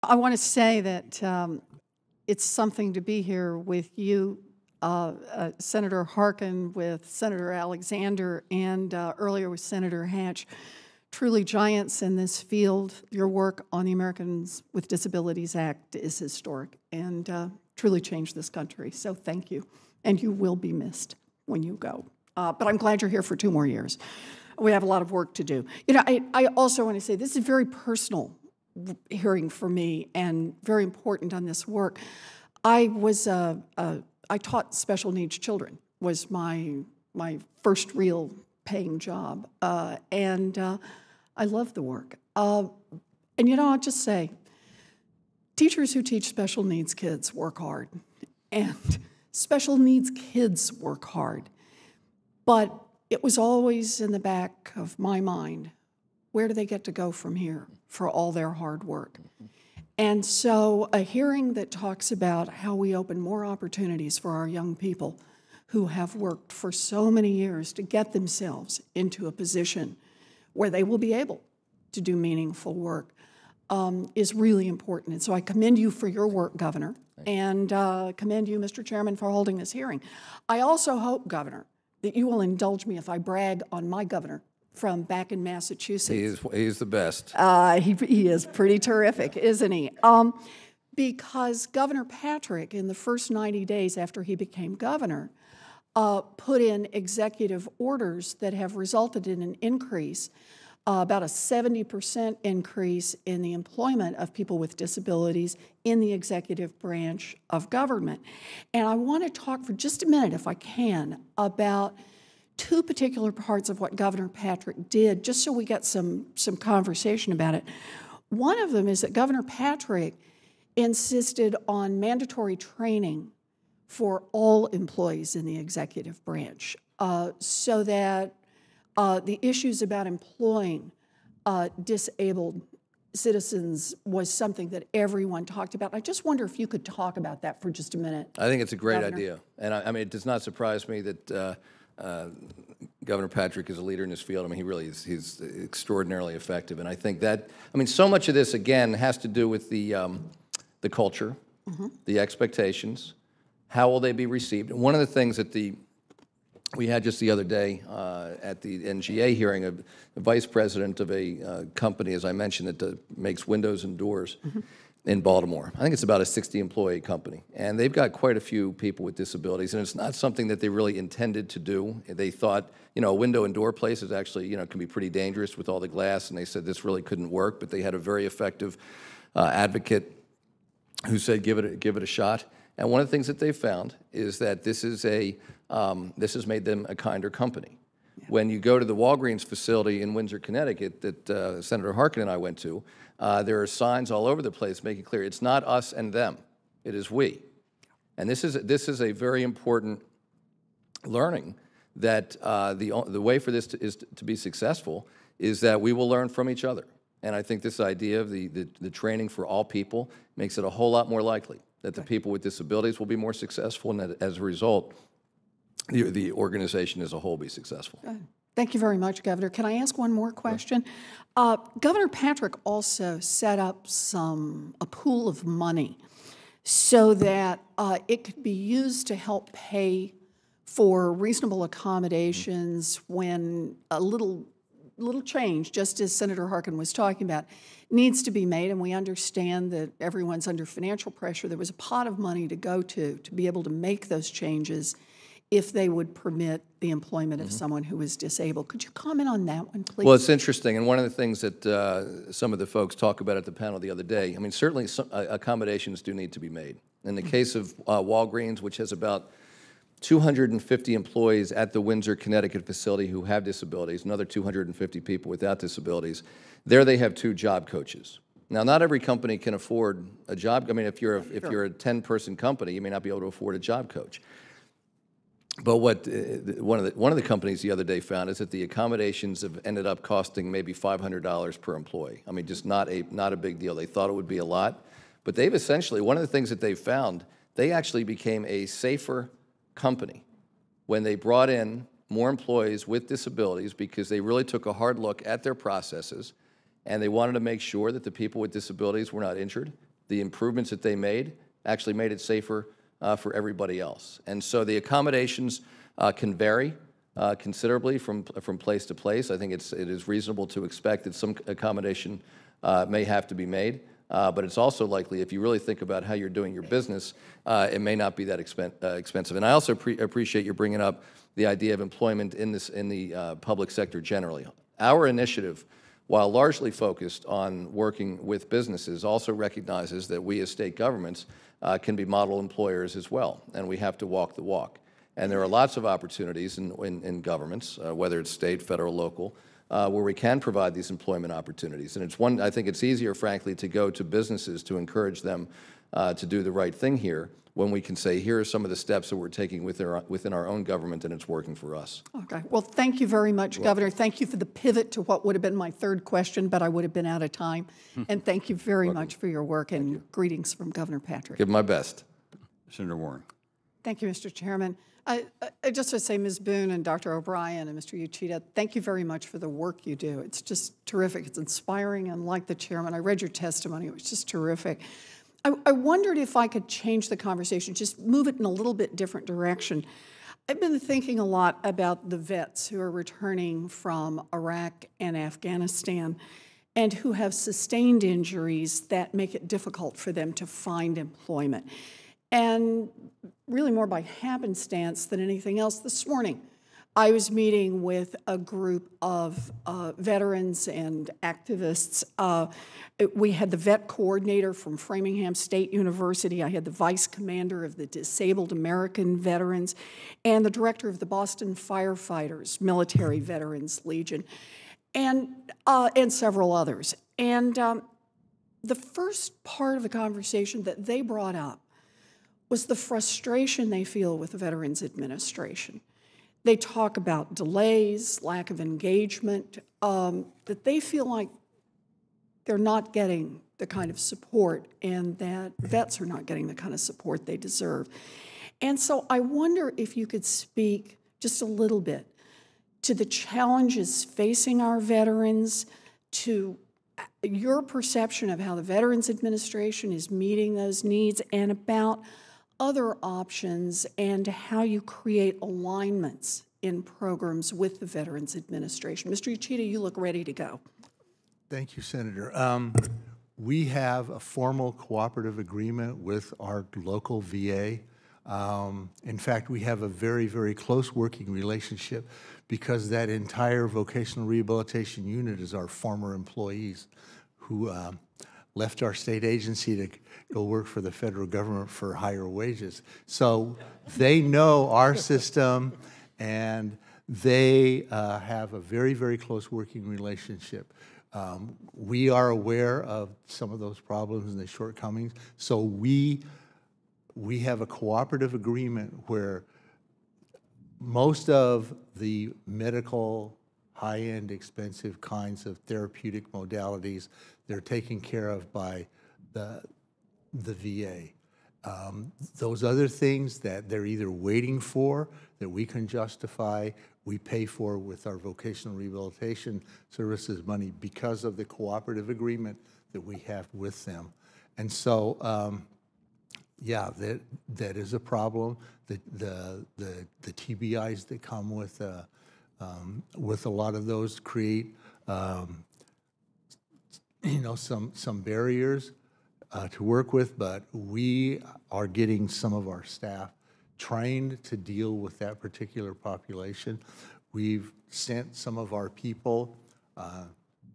I want to say that it's something to be here with you, Senator Harkin, with Senator Alexander, and earlier with Senator Hatch. Truly giants in this field. Your work on the Americans with Disabilities Act is historic and truly changed this country. So thank you. And you will be missed when you go. But I'm glad you're here for 2 more years. We have a lot of work to do. You know, I also want to say this is a very personal hearing for me and very important on this work. I taught special needs children, was my first real paying job, and I love the work. And you know, I'll just say, teachers who teach special needs kids work hard, and special needs kids work hard. But it was always in the back of my mind, where do they get to go from here for all their hard work? And so a hearing that talks about how we open more opportunities for our young people who have worked for so many years to get themselves into a position where they will be able to do meaningful work is really important. And so I commend you for your work, Governor, and commend you, Mr. Chairman, for holding this hearing. I also hope, Governor, that you will indulge me if I brag on my governor from back in Massachusetts. He's the best. He is pretty terrific, isn't he? Because Governor Patrick, in the first 90 days after he became governor, put in executive orders that have resulted in an increase, about a 70% increase in the employment of people with disabilities in the executive branch of government. And I want to talk for just a minute, if I can, about 2 particular parts of what Governor Patrick did, just so we get some conversation about it. One of them is that Governor Patrick insisted on mandatory training for all employees in the executive branch, so that the issues about employing disabled citizens was something that everyone talked about. I just wonder if you could talk about that for just a minute. I think it's a great Governor. idea. And I mean, it does not surprise me that Governor Patrick is a leader in this field. I mean, he really is. He's extraordinarily effective. And I think that, I mean, so much of this, again, has to do with the culture, the expectations, how will they be received. And one of the things that we had just the other day at the NGA hearing, a vice president of a company, as I mentioned, that makes windows and doors in Baltimore. I think it's about a 60-employee company. And they've got quite a few people with disabilities, and it's not something that they really intended to do. They thought, you know, a window and door place is actually, you know, can be pretty dangerous with all the glass, and they said this really couldn't work, but they had a very effective advocate who said give it a shot. And one of the things that they found is that this has made them a kinder company. Yeah. When you go to the Walgreens facility in Windsor, Connecticut, that Senator Harkin and I went to, there are signs all over the place making clear it's not us and them, it is we. And this is a very important learning that the way for this to be successful is that we will learn from each other. And I think this idea of the training for all people makes it a whole lot more likely that the people with disabilities will be more successful, and that as a result, the organization as a whole be successful. Good. Thank you very much, Governor. Can I ask one more question? Governor Patrick also set up a pool of money so that it could be used to help pay for reasonable accommodations when a little change, just as Senator Harkin was talking about, needs to be made, and we understand that everyone's under financial pressure. There was a pot of money to go to be able to make those changes if they would permit the employment of someone who is disabled. Could you comment on that one, please? Well, it's interesting, and one of the things that some of the folks talk about at the panel the other day, I mean, certainly some, accommodations do need to be made. In the case of Walgreens, which has about 250 employees at the Windsor, Connecticut facility who have disabilities, another 250 people without disabilities. There they have 2 job coaches. Now, not every company can afford a job. I mean, if you're a 10-person company, you may not be able to afford a job coach. But what one of the companies the other day found is that the accommodations have ended up costing maybe $500 per employee. I mean, just not a big deal. They thought it would be a lot, but they've essentially, one of the things that they've found, they actually became a safer company when they brought in more employees with disabilities, because they really took a hard look at their processes, and they wanted to make sure that the people with disabilities were not injured, the improvements that they made actually made it safer for everybody else. And so the accommodations can vary considerably from place to place. I think it is reasonable to expect that some accommodation may have to be made, but it's also likely, if you really think about how you're doing your business, it may not be that expensive. And I also appreciate you bringing up the idea of employment in the public sector generally. Our initiative, while largely focused on working with businesses, also recognizes that we as state governments can be model employers as well, and we have to walk the walk. And there are lots of opportunities in governments, whether it's state, federal, local, where we can provide these employment opportunities. And I think it's easier, frankly, to go to businesses to encourage them to do the right thing here when we can say, here are some of the steps that we're taking within our own government, and it's working for us. Okay. Well, thank you very much, Governor. Thank you for the pivot to what would have been my third question, but I would have been out of time. And thank you very much for your work, and greetings from Governor Patrick. Give my best. Senator Warren. Thank you, Mr. Chairman. I just want to say, Ms. Boone and Dr. O'Brien and Mr. Uchida, thank you very much for the work you do. It's just terrific. It's inspiring, and like the chairman, I read your testimony. It was just terrific. I wondered if I could change the conversation, just move it in a little bit different direction. I've been thinking a lot about the vets who are returning from Iraq and Afghanistan and who have sustained injuries that make it difficult for them to find employment. And really more by happenstance than anything else, this morning I was meeting with a group of veterans and activists. We had the vet coordinator from Framingham State University. I had the vice commander of the Disabled American Veterans and the director of the Boston Firefighters Military Veterans Legion, and several others. And the first part of the conversation that they brought up was the frustration they feel with the Veterans Administration. They talk about delays, lack of engagement, that they feel like they're not getting the kind of support and that vets are not getting the kind of support they deserve. And so I wonder if you could speak just a little bit to the challenges facing our veterans, to your perception of how the Veterans Administration is meeting those needs, and about other options and how you create alignments in programs with the Veterans Administration. Mr. Uchida, you look ready to go. Thank you, Senator. We have a formal cooperative agreement with our local VA. In fact, we have a very, very close working relationship because that entire vocational rehabilitation unit is our former employees who left our state agency to go work for the federal government for higher wages. So they know our system, and they have a very, very close working relationship. We are aware of some of those problems and the shortcomings, so we have a cooperative agreement where most of the medical, high-end, expensive kinds of therapeutic modalities, they're taken care of by the VA. Those other things that they're either waiting for, that we can justify, we pay for with our vocational rehabilitation services money because of the cooperative agreement that we have with them. And so, yeah, that is a problem. The TBIs that come with a lot of those create, some barriers to work with, but we are getting some of our staff trained to deal with that particular population. We've sent some of our people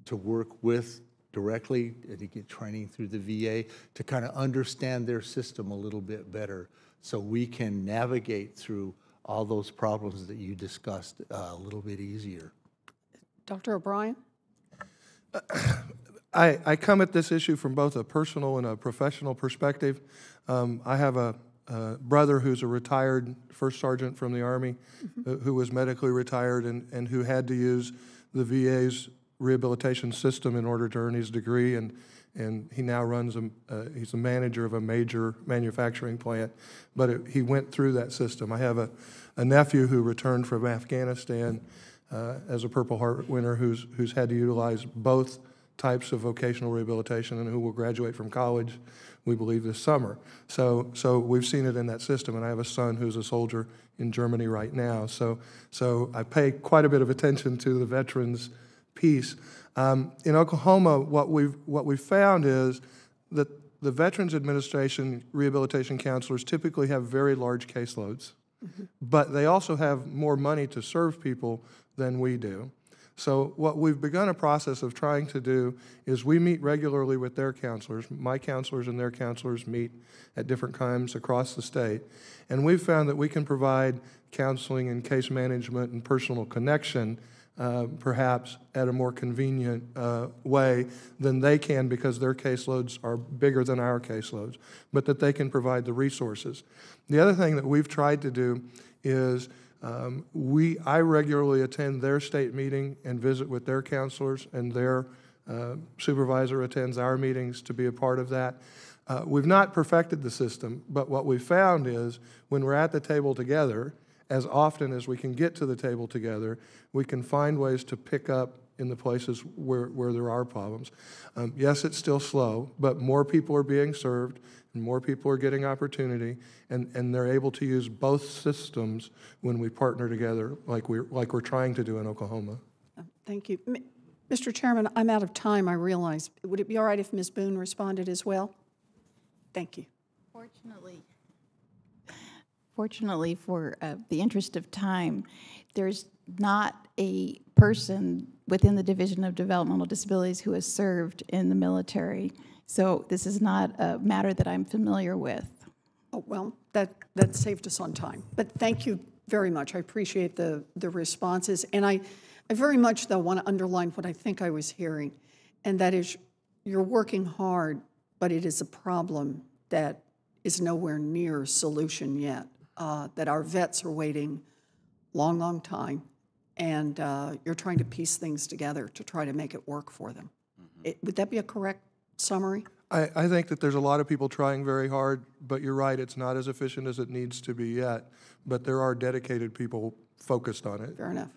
to work with directly and to get training through the VA to kind of understand their system a little bit better so we can navigate through all those problems that you discussed a little bit easier. Dr. O'Brien? I come at this issue from both a personal and a professional perspective. I have a brother who's a retired first sergeant from the Army, who was medically retired and who had to use the VA's rehabilitation system in order to earn his degree, and he now runs he's a manager of a major manufacturing plant, but he went through that system. I have a nephew who returned from Afghanistan as a Purple Heart winner who's had to utilize both types of vocational rehabilitation and who will graduate from college we believe, this summer. So we've seen it in that system, and I have a son who's a soldier in Germany right now. So I pay quite a bit of attention to the veterans piece. In Oklahoma, what we've found is that the Veterans Administration rehabilitation counselors typically have very large caseloads, but they also have more money to serve people than we do. So what we've begun a process of trying to do is we meet regularly with their counselors. My counselors and their counselors meet at different times across the state. And we've found that we can provide counseling and case management and personal connection perhaps at a more convenient way than they can, because their caseloads are bigger than our caseloads, but that they can provide the resources. The other thing that we've tried to do is I regularly attend their state meeting and visit with their counselors, and their supervisor attends our meetings to be a part of that. We've not perfected the system, but what we've found is when we're at the table together, as often as we can get to the table together, we can find ways to pick up in the places where there are problems. Yes, it's still slow, but more people are being served, and more people are getting opportunity, and they're able to use both systems when we partner together, like we're trying to do in Oklahoma. Thank you. Mr. Chairman, I'm out of time, I realize. Would it be all right if Ms. Boone responded as well? Thank you. Fortunately, for the interest of time, there's not a person within the Division of Developmental Disabilities who has served in the military. So this is not a matter that I'm familiar with. Oh, well, that saved us on time. But thank you very much. I appreciate the responses. And I very much, though, want to underline what I think I was hearing, and that is you're working hard, but it is a problem that is nowhere near a solution yet, that our vets are waiting long, long time, and you're trying to piece things together to try to make it work for them. Would that be a correct summary? I think that there's a lot of people trying very hard, but you're right, it's not as efficient as it needs to be yet, but there are dedicated people focused on it. Fair enough.